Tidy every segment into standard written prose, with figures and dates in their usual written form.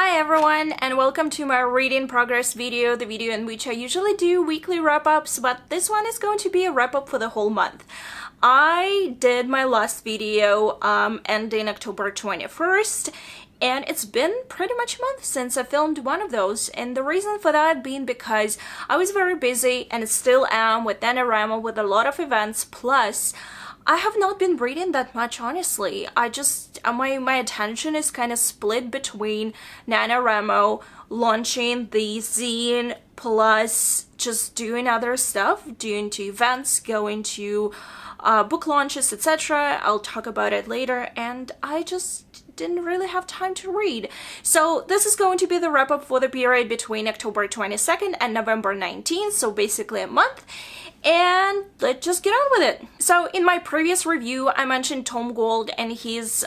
Hi everyone, and welcome to my reading progress video, the video in which I usually do weekly wrap-ups, but this one is going to be a wrap-up for the whole month. I did my last video ending October 21st, and it's been pretty much a month since I filmed one of those, and the reason for that being because I was very busy, and still am, with NaNoWriMo, with a lot of events, plus I have not been reading that much, honestly. My attention is kind of split between NaNoWriMo, launching the zine, plus just doing other stuff, doing to events, going to book launches, etc. I'll talk about it later, and I just didn't really have time to read. So this is going to be the wrap-up for the period between October 22nd and November 19th, so basically a month. And let's just get on with it. So in my previous review, I mentioned Tom Gold and his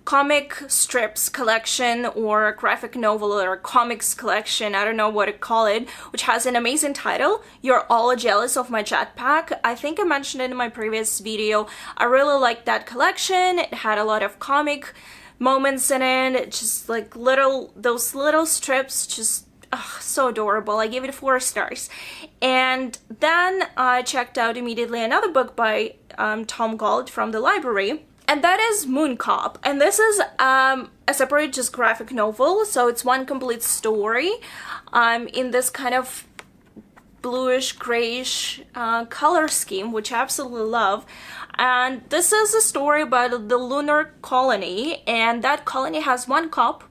comic strips collection, or graphic novel, or comics collection, I don't know what to call it, which has an amazing title, You're All Jealous of My Jetpack. I think I mentioned it in my previous video. I really liked that collection. It had a lot of comic moments in it, just like those little strips, just so adorable. I gave it 4 stars. And then I checked out immediately another book by Tom Gold from the library, and that is Moon Cop. And this is a separate just graphic novel, so it's one complete story in this kind of bluish grayish color scheme, which I absolutely love. And this is a story about the lunar colony, and that colony has one cop,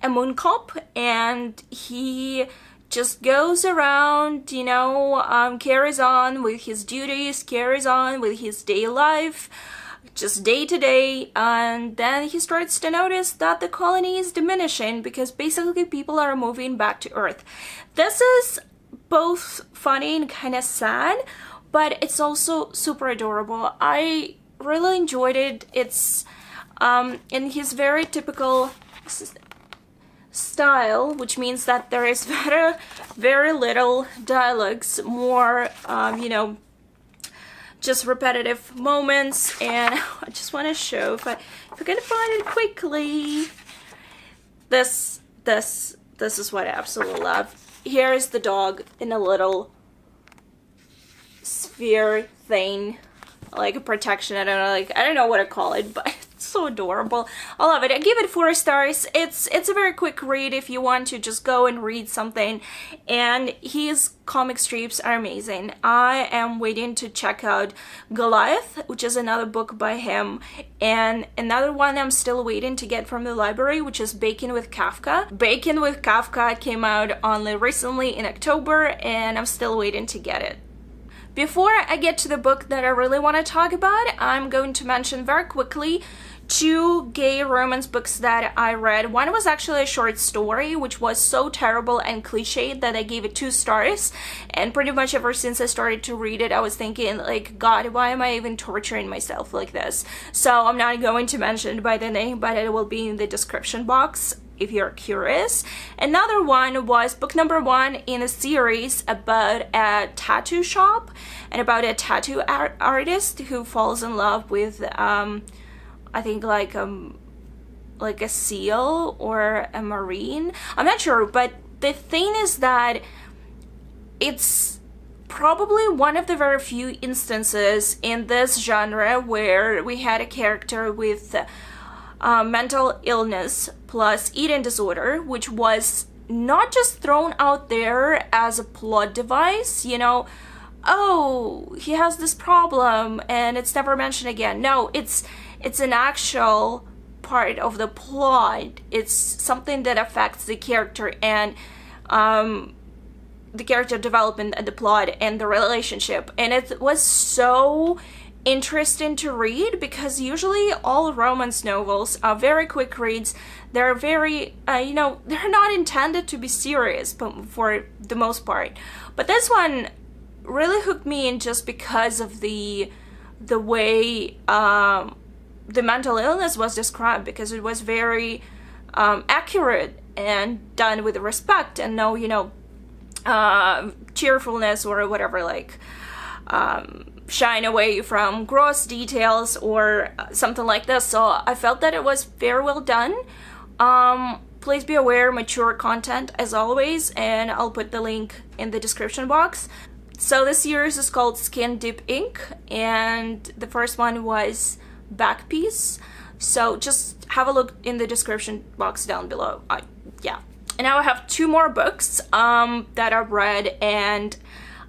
a moon cop, and he just goes around, you know, carries on with his duties, carries on with his day life, just day to day, and then he starts to notice that the colony is diminishing because basically people are moving back to Earth. This is both funny and kind of sad, but it's also super adorable. I really enjoyed it. It's in his very typical style, which means that there is very little dialogues, more you know, just repetitive moments. And I just want to show, if I can find it quickly, this is what I absolutely love. Here is the dog in a little sphere thing, like a protection, I don't know what to call it, but it's so adorable. I love it. I give it 4 stars. It's a very quick read if you want to just go and read something, and his comic strips are amazing. I am waiting to check out Goliath, which is another book by him, and another one I'm still waiting to get from the library, which is Baking with Kafka. Baking with Kafka came out only recently in October, and I'm still waiting to get it. Before I get to the book that I really want to talk about, I'm going to mention very quickly 2 gay romance books that I read. One was actually a short story, which was so terrible and cliched that I gave it 2 stars. And pretty much ever since I started to read it, I was thinking, like, God, why am I even torturing myself like this? So I'm not going to mention it by the name, but it will be in the description box if you're curious. Another one was book number 1 in a series about a tattoo shop and about a tattoo artist who falls in love with I think like a seal or a marine. I'm not sure, but the thing is that it's probably one of the very few instances in this genre where we had a character with mental illness plus eating disorder, which was not just thrown out there as a plot device, you know, oh, he has this problem and it's never mentioned again. No, it's an actual part of the plot. It's something that affects the character and the character development and the plot and the relationship. And it was so interesting to read because usually all romance novels are very quick reads. They're very, you know, they're not intended to be serious for the most part. But this one really hooked me in just because of the way the mental illness was described, because it was very accurate and done with respect and no, you know, cheerfulness or whatever, like shying away from gross details or something like this. So I felt that it was very well done. please be aware, mature content as always, and I'll put the link in the description box. So this series is called Skin Deep Ink, and the first one was Back Piece. So just have a look in the description box down below. Yeah. And now I have 2 more books that I've read, and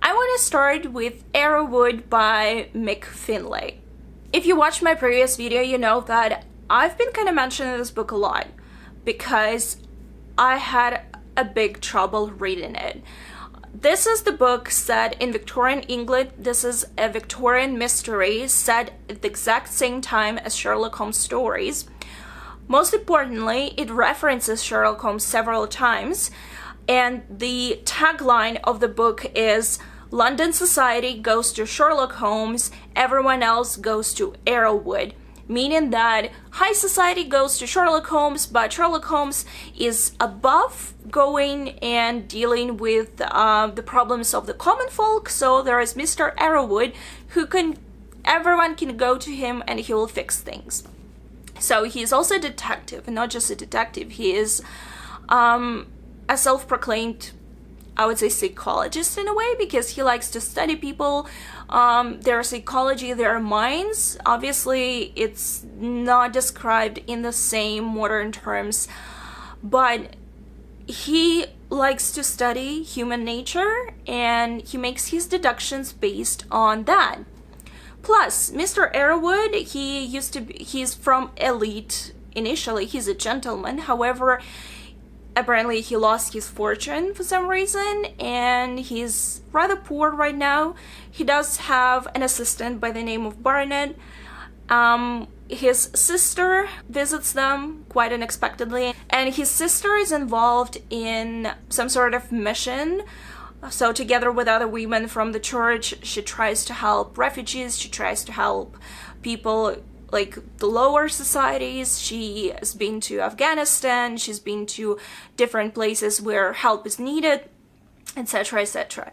I want to start with Arrowood by Mick Finlay. If you watched my previous video, you know that I've been kind of mentioning this book a lot because I had a big trouble reading it. This is the book set in Victorian England. This is a Victorian mystery set at the exact same time as Sherlock Holmes stories. Most importantly, it references Sherlock Holmes several times, and the tagline of the book is London society goes to Sherlock Holmes, everyone else goes to Arrowood. Meaning that high society goes to Sherlock Holmes, but Sherlock Holmes is above going and dealing with the problems of the common folk. So there is Mr. Arrowood, everyone can go to him and he will fix things. So he's also a detective, and not just a detective, he is a self-proclaimed, I would say, psychologist in a way, because he likes to study people, their psychology, their minds. Obviously, it's not described in the same modern terms, but he likes to study human nature, and he makes his deductions based on that. Plus, Mr. Arrowood, he's from elite initially, he's a gentleman, however, apparently he lost his fortune for some reason, and he's rather poor right now. He does have an assistant by the name of Barnett. His sister visits them quite unexpectedly, and his sister is involved in some sort of mission. So together with other women from the church, she tries to help refugees, she tries to help people like the lower societies. She has been to Afghanistan, she's been to different places where help is needed, etc., etc.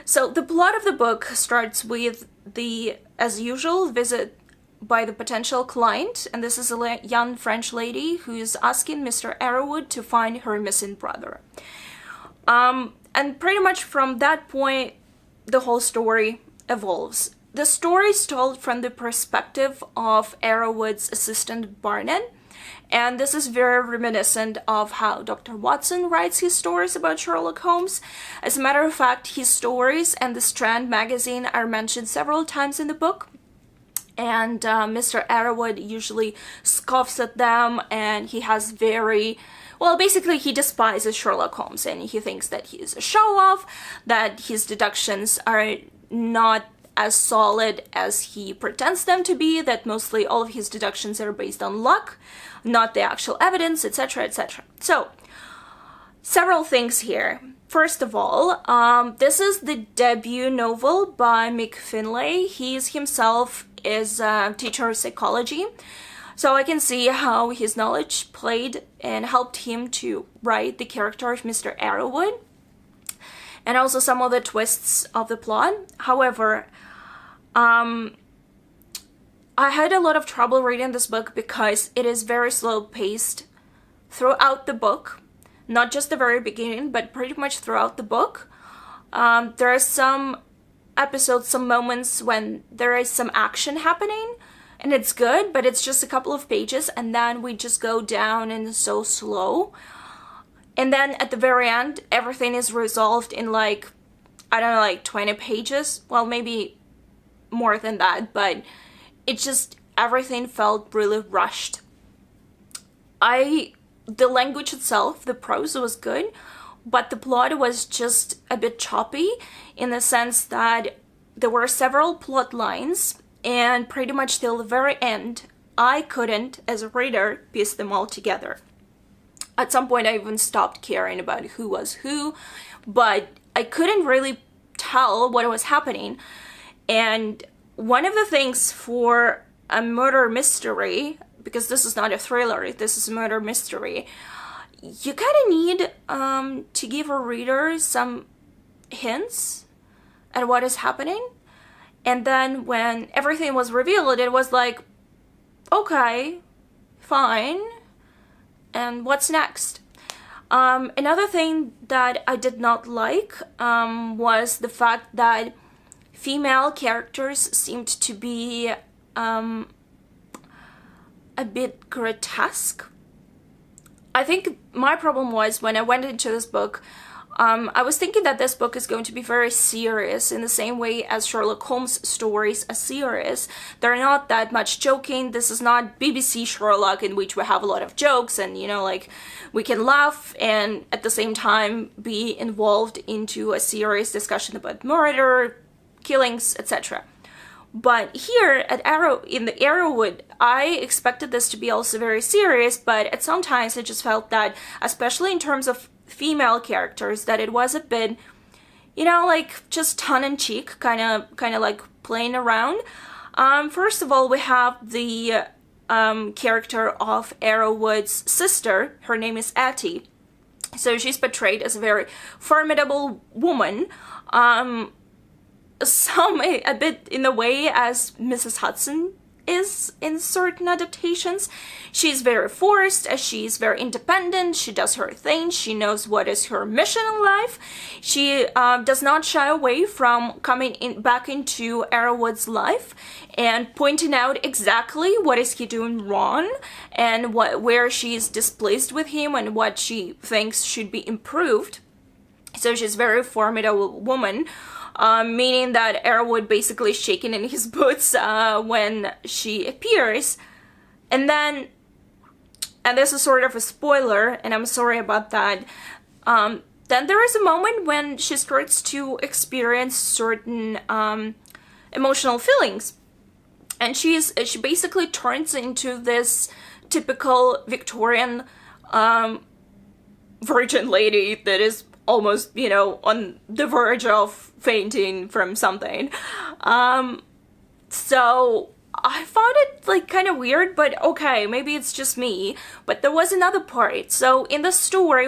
So the plot of the book starts with the, as usual, visit by the potential client, and this is a young French lady who is asking Mr. Arrowood to find her missing brother. And pretty much from that point, the whole story evolves. The story is told from the perspective of Arrowood's assistant Barnett, and this is very reminiscent of how Dr. Watson writes his stories about Sherlock Holmes. As a matter of fact, his stories and the Strand magazine are mentioned several times in the book, and Mr. Arrowood usually scoffs at them, and he has basically he despises Sherlock Holmes, and he thinks that he is a show-off, that his deductions are not as solid as he pretends them to be, that mostly all of his deductions are based on luck, not the actual evidence, etc., etc. So, several things here. First of all, this is the debut novel by Mick Finlay. He himself is a teacher of psychology, so I can see how his knowledge played and helped him to write the character of Mr. Arrowood, and also some of the twists of the plot. However, I had a lot of trouble reading this book because it is very slow-paced throughout the book, not just the very beginning, but pretty much throughout the book. There are some episodes, some moments when there is some action happening, and it's good, but it's just a couple of pages, and then we just go down and it's so slow. And then at the very end, everything is resolved in like, I don't know, like 20 pages. Well, maybe more than that, but it just, everything felt really rushed. The language itself, the prose was good, but the plot was just a bit choppy in the sense that there were several plot lines, and pretty much till the very end, I couldn't, as a reader, piece them all together. At some point, I even stopped caring about who was who, but I couldn't really tell what was happening. And one of the things for a murder mystery, because this is not a thriller, this is a murder mystery, you kind of need to give a reader some hints at what is happening. And then when everything was revealed, it was like, okay, fine, and what's next? Another thing that I did not like was the fact that female characters seemed to be a bit grotesque. I think my problem was when I went into this book, I was thinking that this book is going to be very serious in the same way as Sherlock Holmes stories are serious. They're not that much joking. This is not BBC Sherlock in which we have a lot of jokes and, you know, like, we can laugh and at the same time be involved into a serious discussion about murder, killings, etc. But here at in the Arrowood, I expected this to be also very serious, but at some times I just felt that, especially in terms of female characters, that it was a bit, you know, like just tongue-in-cheek, kind of like playing around. First of all, we have the character of Arrowood's sister. Her name is Atty. So she's portrayed as a very formidable woman. A bit in the way as Mrs. Hudson is in certain adaptations. She's very forced, as she's very independent, she does her thing, she knows what is her mission in life. She does not shy away from coming back into Arrowood's life and pointing out exactly what is he doing wrong and where she's displeased with him and what she thinks should be improved. So she's a very formidable woman. Meaning that Arrowood basically shaking in his boots when she appears. And then, and this is sort of a spoiler, and I'm sorry about that, then there is a moment when she starts to experience certain emotional feelings. And she basically turns into this typical Victorian virgin lady that is almost, you know, on the verge of fainting from something. So I found it like kind of weird, but okay, maybe it's just me. But there was another part. So in the story,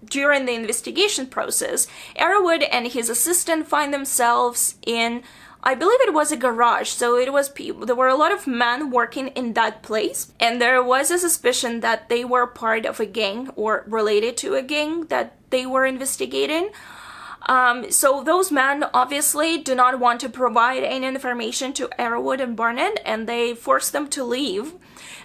during the investigation process, Arrowood and his assistant find themselves in, I believe it was a garage, so there were a lot of men working in that place, and there was a suspicion that they were part of a gang or related to a gang that they were investigating. So those men obviously do not want to provide any information to Arrowood and Barnett, and they force them to leave.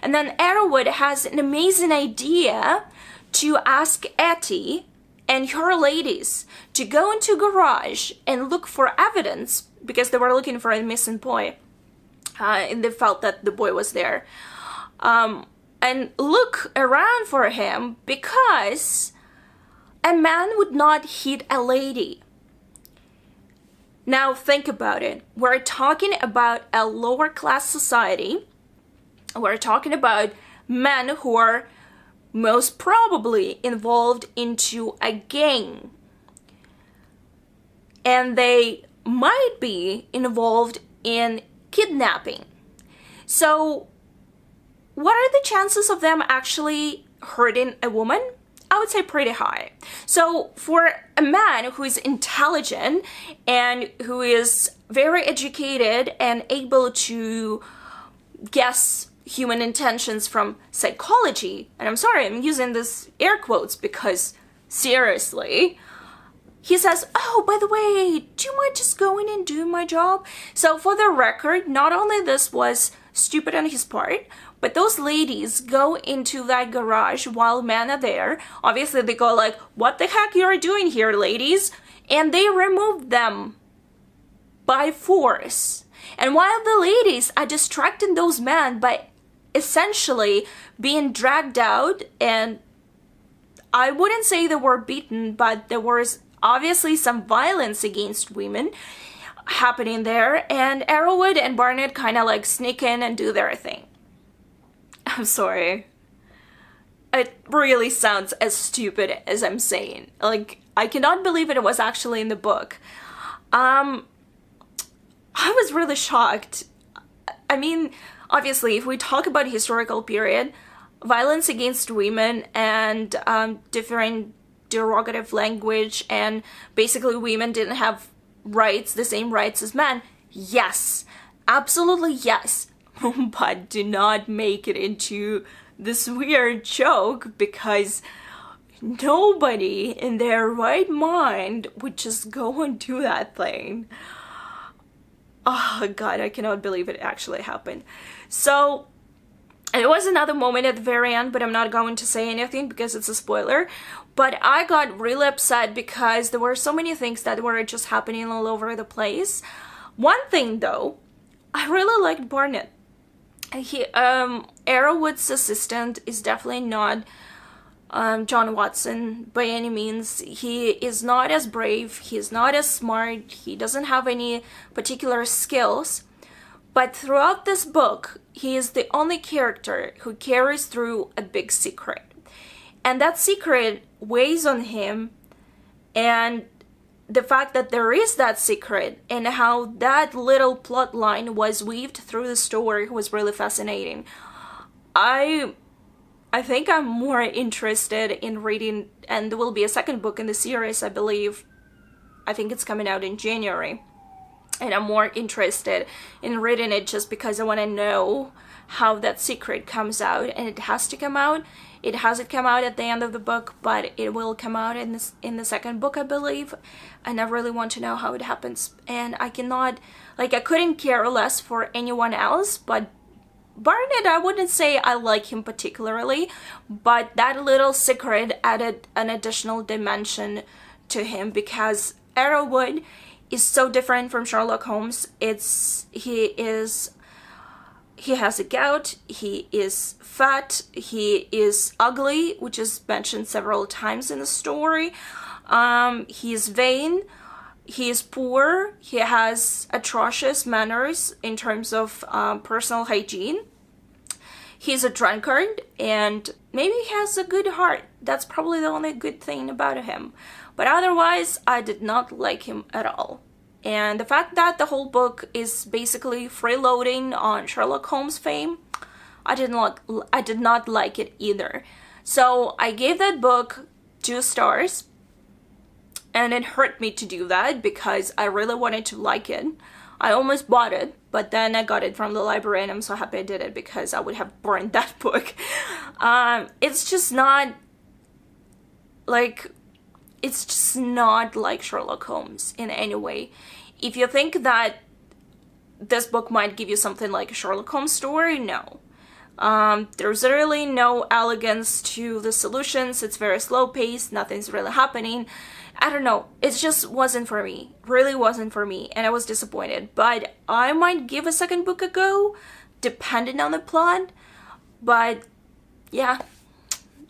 And then Arrowood has an amazing idea to ask Atty and her ladies to go into garage and look for evidence, because they were looking for a missing boy, and they felt that the boy was there, and look around for him, because a man would not hit a lady. Now think about it. We're talking about a lower class society. We're talking about men who are most probably involved into a gang, and they might be involved in kidnapping. So what are the chances of them actually hurting a woman? I would say pretty high. So for a man who is intelligent and who is very educated and able to guess human intentions from psychology, and I'm sorry, I'm using this air quotes because seriously, he says, oh, by the way, do you mind just going and doing my job? So for the record, not only this was stupid on his part, but those ladies go into that garage while men are there. Obviously, they go like, what the heck you are doing here, ladies? And they remove them by force. And while the ladies are distracting those men by essentially being dragged out, and I wouldn't say they were beaten, but there was obviously some violence against women happening there, and Arrowood and Barnett kind of like sneak in and do their thing. I'm sorry. It really sounds as stupid as I'm saying. Like, I cannot believe it was actually in the book. I was really shocked. I mean, obviously, if we talk about historical period, violence against women and different derogative language, and basically women didn't have rights, the same rights as men, yes, absolutely yes. But do not make it into this weird joke because nobody in their right mind would just go and do that thing. Oh god, I cannot believe it actually happened. So it was another moment at the very end, but I'm not going to say anything because it's a spoiler. But I got really upset because there were so many things that were just happening all over the place. One thing though, I really liked Barnett. Arrowood's assistant is definitely not John Watson by any means. He is not as brave, he's not as smart, he doesn't have any particular skills. But throughout this book, he is the only character who carries through a big secret. And that secret weighs on him, and the fact that there is that secret and how that little plot line was weaved through the story was really fascinating. I think I'm more interested in reading, and there will be a second book in the series, I believe. I think it's coming out in January. And I'm more interested in reading it just because I want to know how that secret comes out. And it has to come out. It hasn't come out at the end of the book, but it will come out in the second book, I believe. And I really want to know how it happens. And I cannot, like, I couldn't care less for anyone else, but Barnett, I wouldn't say I like him particularly, but that little secret added an additional dimension to him because Arrowood is so different from Sherlock Holmes. He has a gout, he is fat, he is ugly, which is mentioned several times in the story. He is vain, he is poor, he has atrocious manners in terms of personal hygiene. He's a drunkard, and maybe he has a good heart. That's probably the only good thing about him. But otherwise, I did not like him at all. And the fact that the whole book is basically freeloading on Sherlock Holmes fame, I did not like it either. So I gave that book 2 stars, and it hurt me to do that because I really wanted to like it. I almost bought it, but then I got it from the library, and I'm so happy I did it because I would have burned that book. It's just not like Sherlock Holmes in any way. If you think that this book might give you something like a Sherlock Holmes story, no. There's really no elegance to the solutions. It's very slow paced, nothing's really happening. I don't know, it just wasn't for me, really wasn't for me, and I was disappointed. But I might give a second book a go, depending on the plot. But yeah,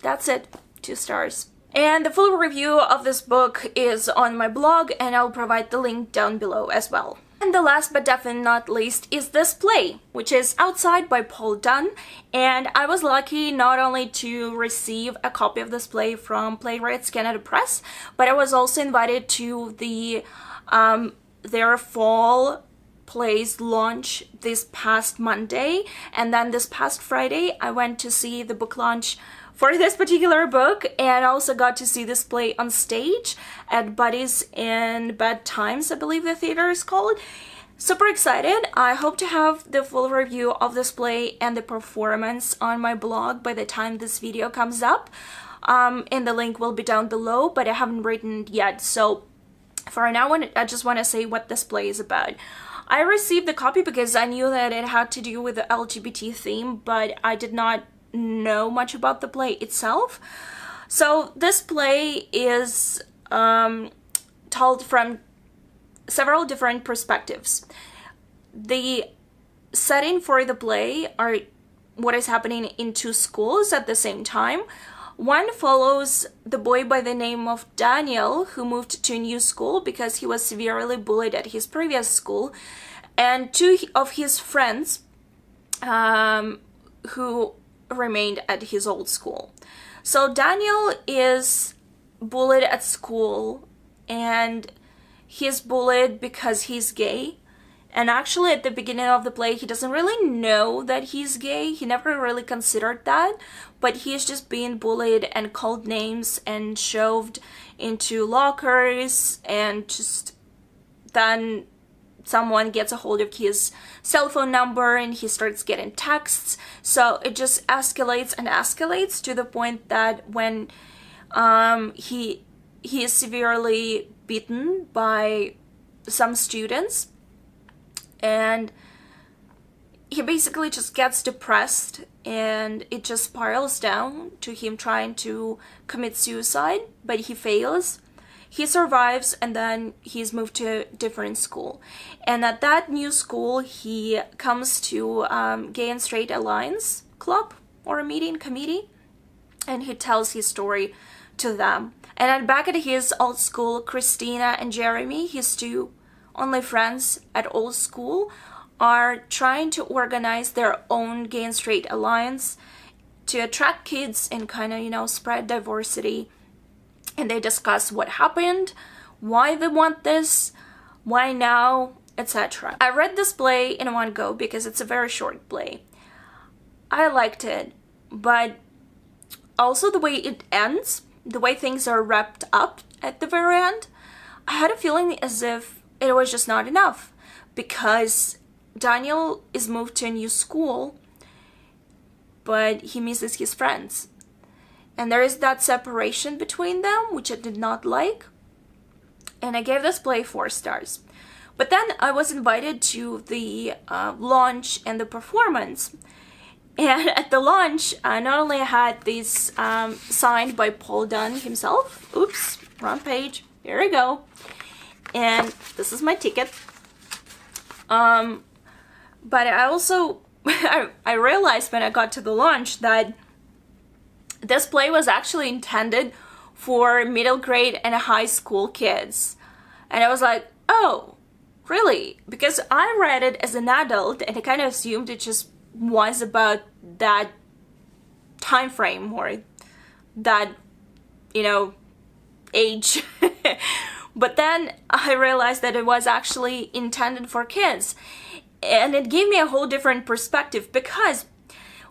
that's it, 2 stars. And the full review of this book is on my blog, and I'll provide the link down below as well. And the last but definitely not least is this play, which is Outside by Paul Dunn. And I was lucky not only to receive a copy of this play from Playwrights Canada Press, but I was also invited to the their fall plays launch this past Monday. And then this past Friday, I went to see the book launch for this particular book, and also got to see this play on stage at Buddies in Bad Times, I believe the theater is called. Super excited. I hope to have the full review of this play and the performance on my blog by the time this video comes up. And the link will be down below, but I haven't written it yet. So for now, I just want to say what this play is about. I received the copy because I knew that it had to do with the LGBT theme, but I did not know much about the play itself. So this play is told from several different perspectives. The setting for the play are what is happening in 2 schools at the same time. One follows the boy by the name of Daniel, who moved to a new school because he was severely bullied at his previous school, and 2 of his friends who remained at his old school. So Daniel is bullied at school, and he's bullied because he's gay. And actually at the beginning of the play, he doesn't really know that he's gay. He never really considered that, but he's just being bullied and called names and shoved into lockers and just then someone gets a hold of his cell phone number and he starts getting texts. So it just escalates and escalates to the point that when he is severely beaten by some students, and he basically just gets depressed, and it just spirals down to him trying to commit suicide, but he fails. He survives, and then he's moved to a different school. And at that new school, he comes to Gay and Straight Alliance Club or a meeting committee, and he tells his story to them. And then back at his old school, Christina and Jeremy, his two only friends at old school, are trying to organize their own Gay and Straight Alliance to attract kids and kind of, you know, spread diversity. And they discuss what happened, why they want this, why now, etc. I read this play in one go because it's a very short play. I liked it, but also the way it ends, the way things are wrapped up at the very end, I had a feeling as if it was just not enough, because Daniel is moved to a new school, but he misses his friends. And there is that separation between them, which I did not like. And I gave this play 4 stars. But then I was invited to the launch and the performance. And at the launch, not only I had this signed by Paul Dunn himself. Oops, wrong page. Here we go. And this is my ticket. But I also, I realized when I got to the launch that this play was actually intended for middle grade and high school kids. And I was like, oh, really? Because I read it as an adult and I kind of assumed it just was about that time frame or that, you know, age. But then I realized that it was actually intended for kids. And it gave me a whole different perspective, because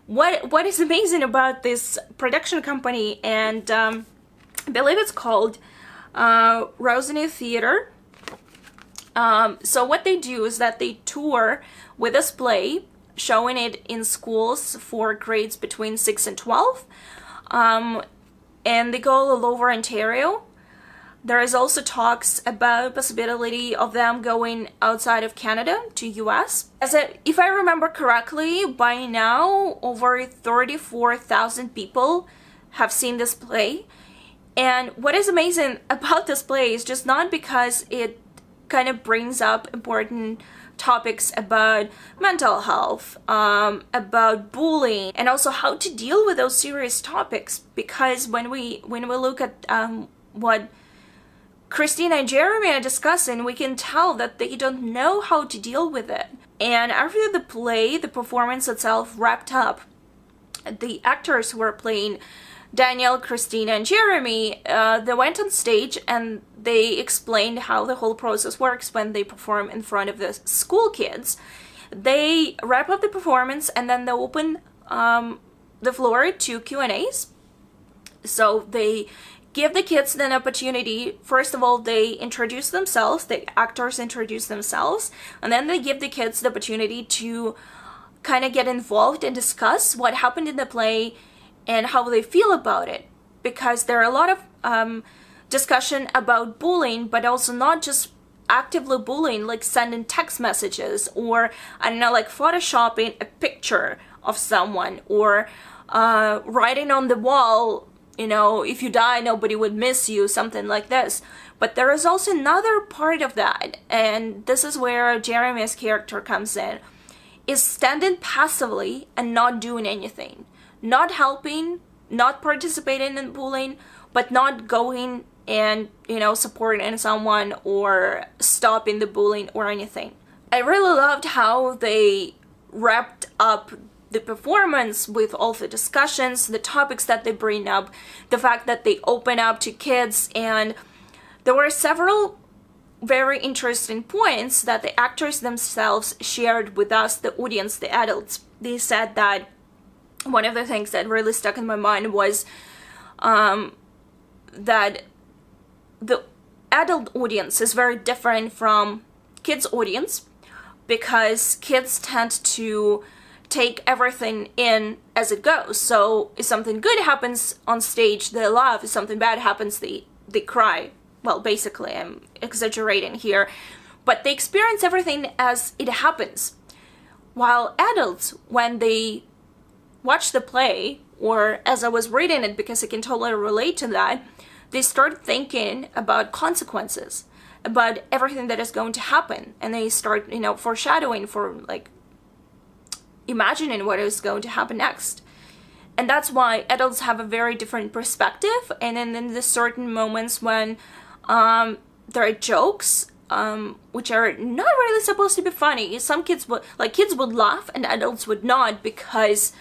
what is amazing about this production company, and I believe it's called Rosinee Theater. So what they do is that they tour with this play, showing it in schools for grades between 6 and 12. And they go all over Ontario. There is also talks about possibility of them going outside of Canada to US. If I remember correctly, by now over 34,000 people have seen this play. And what is amazing about this play is just not because it kind of brings up important topics about mental health, about bullying, and also how to deal with those serious topics. Because when we look at what Christina and Jeremy are discussing, we can tell that they don't know how to deal with it. And after the play, the performance itself wrapped up, the actors who were playing Daniel, Christina, and Jeremy, they went on stage and they explained how the whole process works when they perform in front of the school kids. They wrap up the performance and then they open the floor to Q&As. So they give the kids an opportunity. First of all, they introduce themselves, the actors introduce themselves, and then they give the kids the opportunity to kind of get involved and discuss what happened in the play and how they feel about it. Because there are a lot of discussion about bullying, but also not just actively bullying, like sending text messages or, I don't know, like photoshopping a picture of someone, or writing on the wall, you know, if you die, nobody would miss you, something like this. But there is also another part of that, and this is where Jeremy's character comes in, is standing passively and not doing anything. Not helping, not participating in bullying, but not going and, you know, supporting someone or stopping the bullying or anything. I really loved how they wrapped up the performance with all the discussions, the topics that they bring up, the fact that they open up to kids, and there were several very interesting points that the actors themselves shared with us, the audience, the adults. They said that one of the things that really stuck in my mind was that the adult audience is very different from kids' audience. because kids tend to take everything in as it goes. So if something good happens on stage, they laugh. If something bad happens, they cry. Well, basically, I'm exaggerating here. But they experience everything as it happens. While adults, when they watch the play, or as I was reading it, because I can totally relate to that, they start thinking about consequences, about everything that is going to happen. And they start, foreshadowing, for like imagining what is going to happen next. And that's why adults have a very different perspective. And then in the certain moments when there are jokes, which are not really supposed to be funny, some kids would laugh and adults would not, because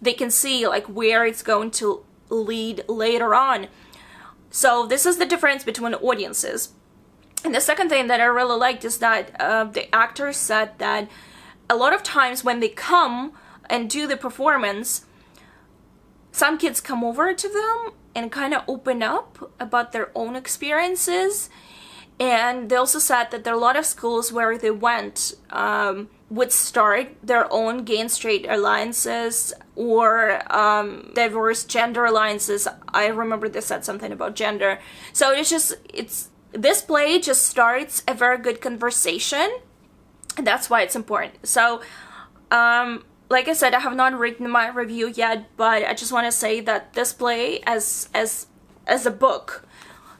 they can see like where it's going to lead later on. So this is the difference between audiences. And the second thing that I really liked is that the actors said that a lot of times when they come and do the performance, some kids come over to them and kind of open up about their own experiences. And they also said that there are a lot of schools where they went would start their own gay and straight alliances, or diverse gender alliances. I remember they said something about gender. So this play just starts a very good conversation. And that's why it's important. So, like I said, I have not written my review yet, but I just want to say that this play, as a book,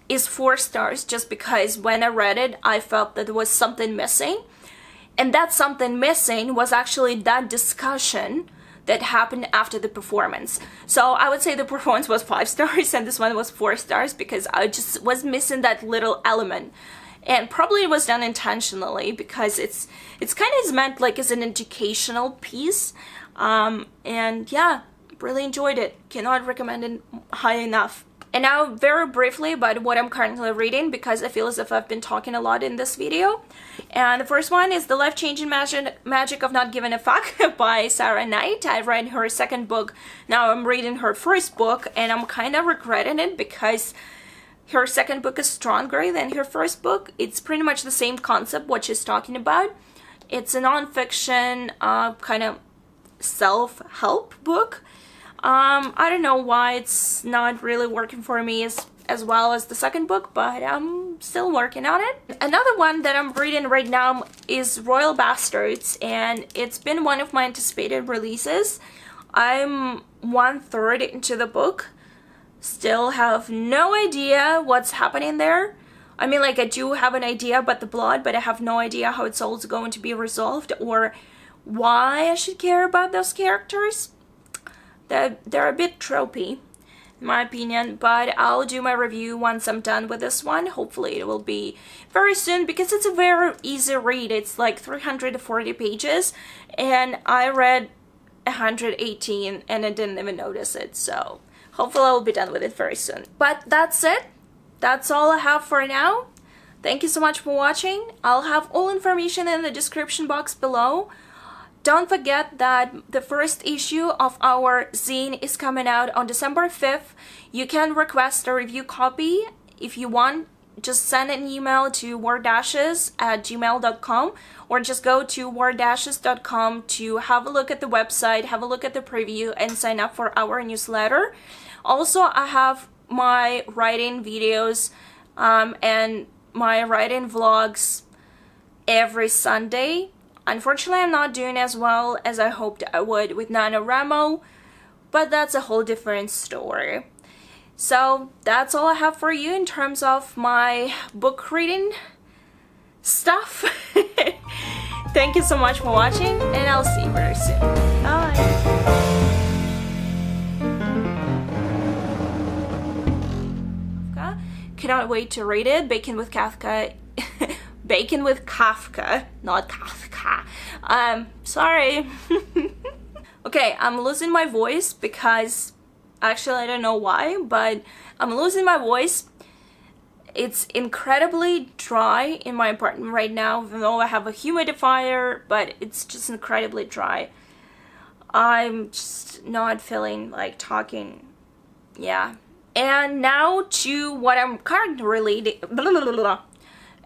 is 4 stars, just because when I read it, I felt that there was something missing. And that something missing was actually that discussion that happened after the performance. So I would say the performance was 5 stars and this one was 4 stars, because I just was missing that little element. And probably it was done intentionally, because it's kind of meant like as an educational piece. And yeah, really enjoyed it. Cannot recommend it high enough. And now very briefly about what I'm currently reading, because I feel as if I've been talking a lot in this video. And the first one is The Life-Changing Magic of Not Giving a Fuck by Sarah Knight. I read her second book. Now I'm reading her first book, and I'm kind of regretting it, because her second book is stronger than her first book. It's pretty much the same concept, what she's talking about. It's a non-fiction, kind of self-help book. I don't know why it's not really working for me as well as the second book, but I'm still working on it. Another one that I'm reading right now is Royal Bastards, and it's been one of my anticipated releases. I'm 1/3 into the book. Still have no idea what's happening there. I mean, like, I do have an idea about the plot, but I have no idea how it's all going to be resolved, or why I should care about those characters. They're a bit tropey, in my opinion, but I'll do my review once I'm done with this one. Hopefully it will be very soon, because it's a very easy read. It's like 340 pages, and I read 118 and I didn't even notice it, so hopefully I'll be done with it very soon. But that's it. That's all I have for now. Thank you so much for watching. I'll have all information in the description box below. Don't forget that the first issue of our zine is coming out on December 5th. You can request a review copy if you want. Just send an email to wardashes@gmail.com, or just go to wardashes.com to have a look at the website, have a look at the preview, and sign up for our newsletter. Also, I have my writing videos and my writing vlogs every Sunday. Unfortunately, I'm not doing as well as I hoped I would with NaNoWriMo, but that's a whole different story. So that's all I have for you in terms of my book reading stuff. Thank you so much for watching, and I'll see you very soon. Bye! Cannot wait to read it. Bacon with Kafka. Bacon with Kafka, not Kafka. Sorry. Okay, I'm losing my voice because, actually I don't know why, but I'm losing my voice. It's incredibly dry in my apartment right now, even though I have a humidifier, but it's just incredibly dry. I'm just not feeling like talking. Yeah. And now to what I'm currently